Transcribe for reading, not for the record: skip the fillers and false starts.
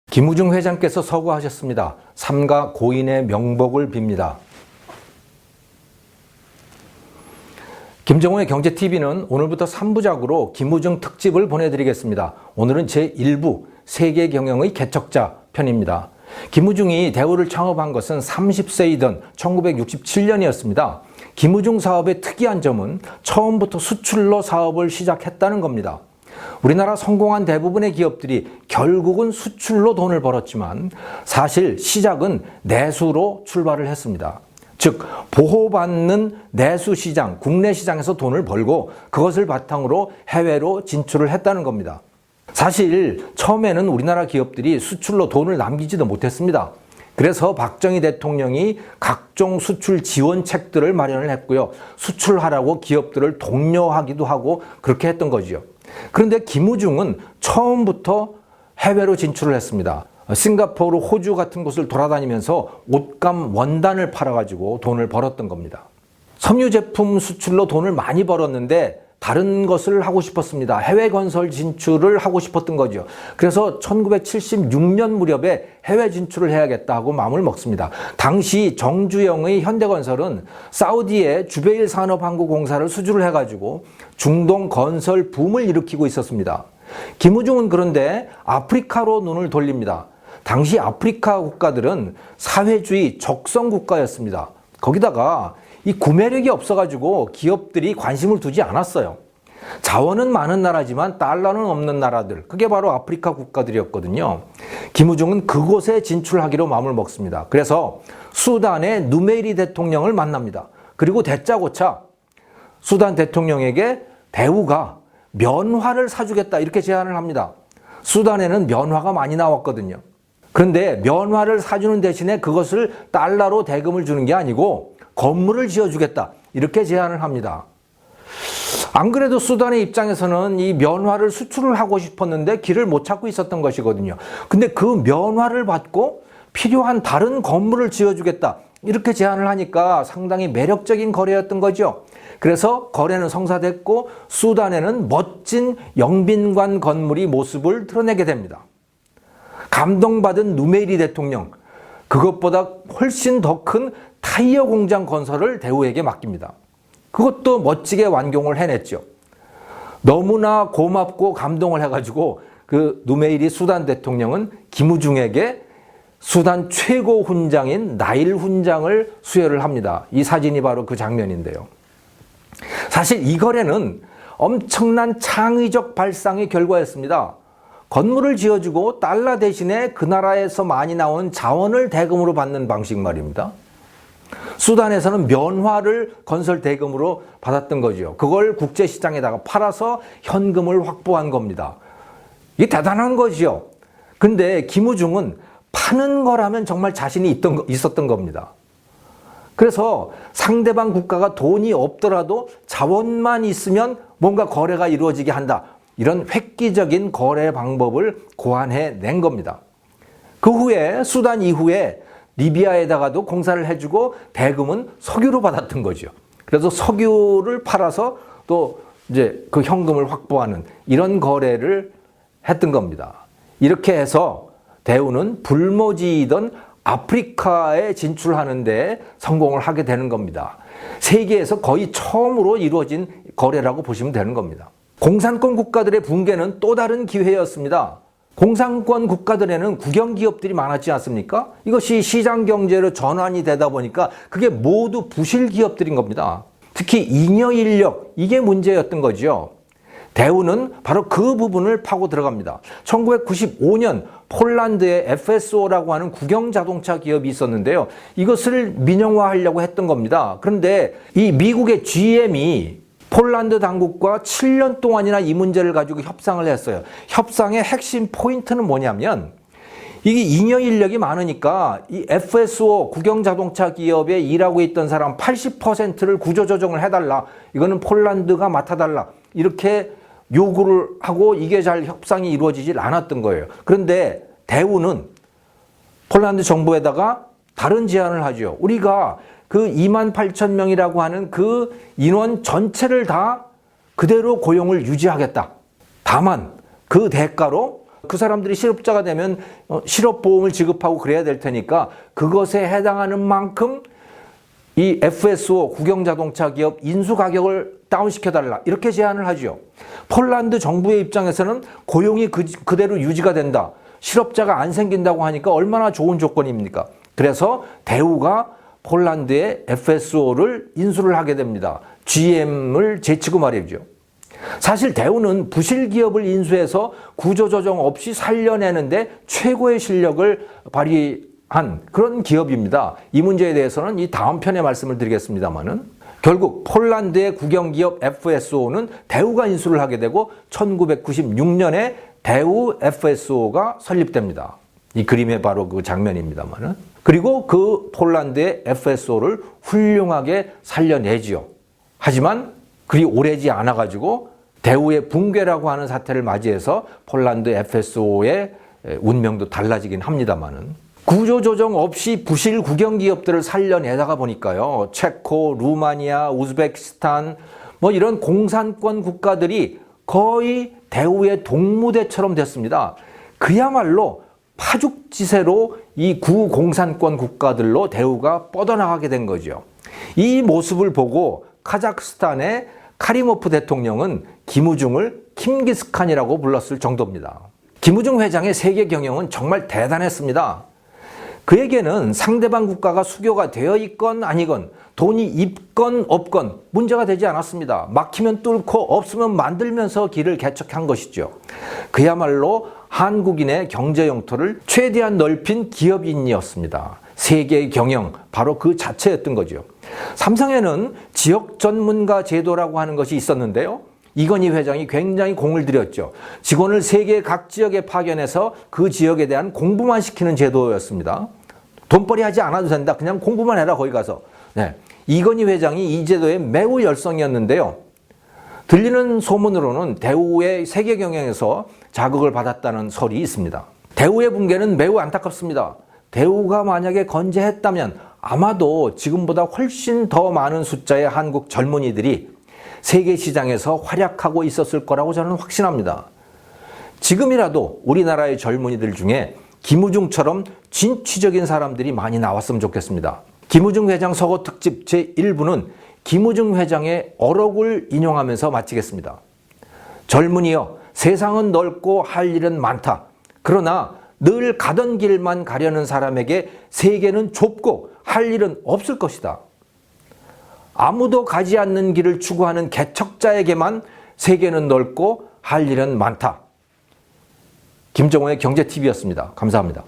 김우중 회장께서 서거하셨습니다. 삼가 고인의 명복을 빕니다. 김정호의 경제TV는 오늘부터 3부작으로 김우중 특집을 보내드리겠습니다. 오늘은 제1부 세계 경영의 개척자 편입니다. 김우중이 대우를 창업한 것은 30세이던 1967년이었습니다. 김우중 사업의 특이한 점은 처음부터 수출로 사업을 시작했다는 겁니다. 우리나라 성공한 대부분의 기업들이 결국은 수출로 돈을 벌었지만 사실 시작은 내수로 출발을 했습니다. 즉 보호받는 내수 시장, 국내 시장에서 돈을 벌고 그것을 바탕으로 해외로 진출을 했다는 겁니다. 사실 처음에는 우리나라 기업들이 수출로 돈을 남기지도 못했습니다. 그래서 박정희 대통령이 각종 수출 지원책들을 마련을 했고요. 수출하라고 기업들을 독려하기도 하고 그렇게 했던 거죠. 그런데 김우중은 처음부터 해외로 진출을 했습니다. 싱가포르, 호주 같은 곳을 돌아다니면서 옷감 원단을 팔아가지고 돈을 벌었던 겁니다. 섬유 제품 수출로 돈을 많이 벌었는데 다른 것을 하고 싶었습니다. 해외 건설 진출을 하고 싶었던 거죠. 그래서 1976년 무렵에 해외 진출을 해야겠다 하고 마음을 먹습니다. 당시 정주영의 현대건설은 사우디의 주베일 산업항구공사를 수주를 해가지고 중동 건설 붐을 일으키고 있었습니다. 김우중은 그런데 아프리카로 눈을 돌립니다. 당시 아프리카 국가들은 사회주의 적성 국가였습니다. 거기다가 이 구매력이 없어가지고 기업들이 관심을 두지 않았어요. 자원은 많은 나라지만 달러는 없는 나라들, 그게 바로 아프리카 국가들이었거든요. 김우중은 그곳에 진출하기로 마음을 먹습니다. 그래서 수단의 누메이리 대통령을 만납니다. 그리고 대짜고차 수단 대통령에게 대우가 면화를 사주겠다 이렇게 제안을 합니다. 수단에는 면화가 많이 나왔거든요. 그런데 면화를 사주는 대신에 그것을 달러로 대금을 주는 게 아니고 건물을 지어주겠다 이렇게 제안을 합니다. 안 그래도 수단의 입장에서는 이 면화를 수출을 하고 싶었는데 길을 못 찾고 있었던 것이거든요. 근데 그 면화를 받고 필요한 다른 건물을 지어주겠다 이렇게 제안을 하니까 상당히 매력적인 거래였던 거죠. 그래서 거래는 성사됐고 수단에는 멋진 영빈관 건물이 모습을 드러내게 됩니다. 감동받은 누메이리 대통령, 그것보다 훨씬 더 큰 타이어 공장 건설을 대우에게 맡깁니다. 그것도 멋지게 완공을 해냈죠. 너무나 고맙고 감동을 해가지고 그 누메이리 수단 대통령은 김우중에게 수단 최고 훈장인 나일 훈장을 수여를 합니다. 이 사진이 바로 그 장면인데요. 사실 이 거래는 엄청난 창의적 발상의 결과였습니다. 건물을 지어주고 달러 대신에 그 나라에서 많이 나온 자원을 대금으로 받는 방식 말입니다. 수단에서는 면화를 건설 대금으로 받았던 거죠. 그걸 국제시장에다가 팔아서 현금을 확보한 겁니다. 이게 대단한 거죠. 근데 김우중은 파는 거라면 정말 자신이 있었던 겁니다. 그래서 상대방 국가가 돈이 없더라도 자원만 있으면 뭔가 거래가 이루어지게 한다. 이런 획기적인 거래 방법을 고안해낸 겁니다. 그 후에 수단 이후에 리비아에다가도 공사를 해주고 대금은 석유로 받았던 거죠. 그래서 석유를 팔아서 또 이제 그 현금을 확보하는 이런 거래를 했던 겁니다. 이렇게 해서 대우는 불모지이던 아프리카에 진출하는 데 성공을 하게 되는 겁니다. 세계에서 거의 처음으로 이루어진 거래라고 보시면 되는 겁니다. 공산권 국가들의 붕괴는 또 다른 기회였습니다. 공산권 국가들에는 국영기업들이 많았지 않습니까? 이것이 시장경제로 전환이 되다 보니까 그게 모두 부실기업들인 겁니다. 특히 잉여인력, 이게 문제였던 거죠. 대우는 바로 그 부분을 파고 들어갑니다. 1995년 폴란드에 FSO라고 하는 국영자동차 기업이 있었는데요. 이것을 민영화하려고 했던 겁니다. 그런데 이 미국의 GM이 폴란드 당국과 7년 동안이나 이 문제를 가지고 협상을 했어요. 협상의 핵심 포인트는 뭐냐면 이게 잉여 인력이 많으니까 이 FSO 국영자동차 기업에 일하고 있던 사람 80%를 구조조정을 해달라. 이거는 폴란드가 맡아달라. 이렇게 요구를 하고 이게 잘 협상이 이루어지질 않았던 거예요. 그런데 대우는 폴란드 정부에다가 다른 제안을 하죠. 우리가 그 28,000명이라고 하는 그 인원 전체를 다 그대로 고용을 유지하겠다. 다만 그 대가로 그 사람들이 실업자가 되면 실업보험을 지급하고 그래야 될 테니까 그것에 해당하는 만큼 이 FSO 국영자동차 기업 인수 가격을 다운시켜달라 이렇게 제안을 하죠. 폴란드 정부의 입장에서는 고용이 그대로 유지가 된다. 실업자가 안 생긴다고 하니까 얼마나 좋은 조건입니까? 그래서 대우가 폴란드의 FSO를 인수를 하게 됩니다. GM을 제치고 말이죠. 사실 대우는 부실 기업을 인수해서 구조조정 없이 살려내는데 최고의 실력을 발휘한 그런 기업입니다. 이 문제에 대해서는 이 다음 편에 말씀을 드리겠습니다만은 결국 폴란드의 국영기업 FSO는 대우가 인수를 하게 되고 1996년에 대우 FSO가 설립됩니다. 이 그림의 바로 그 장면입니다만은. 그리고 그 폴란드의 FSO를 훌륭하게 살려내지요. 하지만 그리 오래지 않아가지고 대우의 붕괴라고 하는 사태를 맞이해서 폴란드 FSO의 운명도 달라지긴 합니다만은 구조조정 없이 부실 국영기업들을 살려내다가 보니까요. 체코, 루마니아, 우즈베키스탄 뭐 이런 공산권 국가들이 거의 대우의 동무대처럼 됐습니다. 그야말로 파죽지세로 이 구공산권 국가들로 대우가 뻗어나가게 된 거죠. 이 모습을 보고 카자흐스탄의 카리모프 대통령은 김우중을 킴기스칸이라고 불렀을 정도입니다. 김우중 회장의 세계 경영은 정말 대단했습니다. 그에게는 상대방 국가가 수교가 되어 있건 아니건 돈이 있건 없건 문제가 되지 않았습니다. 막히면 뚫고 없으면 만들면서 길을 개척한 것이죠. 그야말로 한국인의 경제 영토를 최대한 넓힌 기업인이었습니다. 세계 경영 바로 그 자체였던 거죠. 삼성에는 지역 전문가 제도라고 하는 것이 있었는데요. 이건희 회장이 굉장히 공을 들였죠. 직원을 세계 각 지역에 파견해서 그 지역에 대한 공부만 시키는 제도였습니다. 돈벌이 하지 않아도 된다. 그냥 공부만 해라 거기 가서. 네. 이건희 회장이 이 제도에 매우 열성이었는데요. 들리는 소문으로는 대우의 세계 경영에서 자극을 받았다는 설이 있습니다. 대우의 붕괴는 매우 안타깝습니다. 대우가 만약에 건재했다면 아마도 지금보다 훨씬 더 많은 숫자의 한국 젊은이들이 세계 시장에서 활약하고 있었을 거라고 저는 확신합니다. 지금이라도 우리나라의 젊은이들 중에 김우중처럼 진취적인 사람들이 많이 나왔으면 좋겠습니다. 김우중 회장 서거 특집 제1부는 김우중 회장의 어록을 인용하면서 마치겠습니다. 젊은이여, 세상은 넓고 할 일은 많다. 그러나 늘 가던 길만 가려는 사람에게 세계는 좁고 할 일은 없을 것이다. 아무도 가지 않는 길을 추구하는 개척자에게만 세계는 넓고 할 일은 많다. 김정호의 경제TV였습니다. 감사합니다.